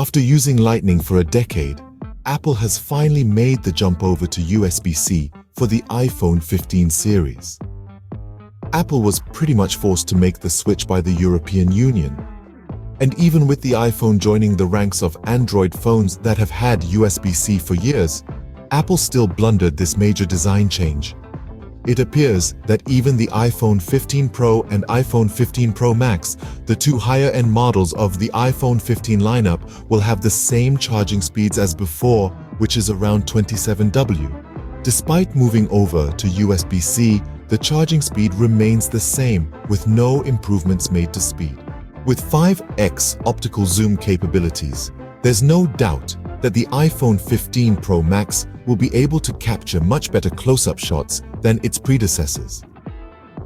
After using Lightning for a decade, Apple has finally made the jump over to USB-C for the iPhone 15 series. Apple was pretty much forced to make the switch by the European Union. And even with the iPhone joining the ranks of Android phones that have had USB-C for years, Apple still blundered this major design change. It appears that even the iPhone 15 Pro and iPhone 15 Pro Max, the two higher-end models of the iPhone 15 lineup, will have the same charging speeds as before, which is around 27W. Despite moving over to USB-C, the charging speed remains the same, with no improvements made to speed. With 5x optical zoom capabilities, there's no doubt that the iPhone 15 Pro Max will be able to capture much better close-up shots than its predecessors.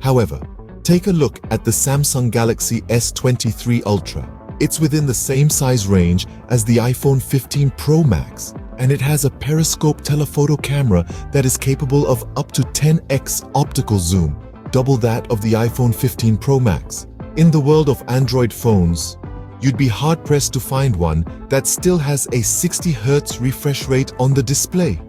However, take a look at the Samsung Galaxy S23 Ultra. It's within the same size range as the iPhone 15 Pro Max, and it has a periscope telephoto camera that is capable of up to 10x optical zoom, double that of the iPhone 15 Pro Max. In the world of Android phones, you'd be hard-pressed to find one that still has a 60Hz refresh rate on the display.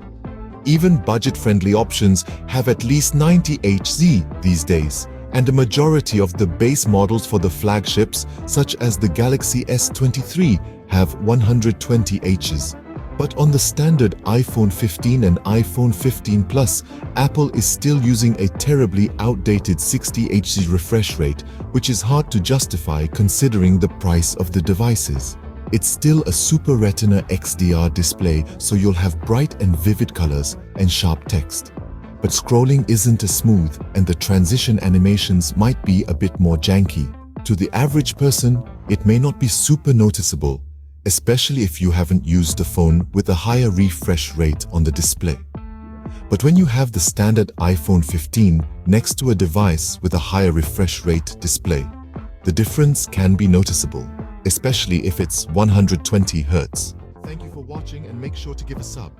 Even budget-friendly options have at least 90Hz these days, and a majority of the base models for the flagships, such as the Galaxy S23, have 120Hz. But on the standard iPhone 15 and iPhone 15 Plus, Apple is still using a terribly outdated 60Hz refresh rate, which is hard to justify considering the price of the devices. It's still a Super Retina XDR display, so you'll have bright and vivid colors and sharp text. But scrolling isn't as smooth, and the transition animations might be a bit more janky. To the average person, it may not be super noticeable, especially if you haven't used a phone with a higher refresh rate on the display. But when you have the standard iPhone 15 next to a device with a higher refresh rate display, the difference can be noticeable, especially if it's 120Hz. Thank you for watching, and make sure to give a sub.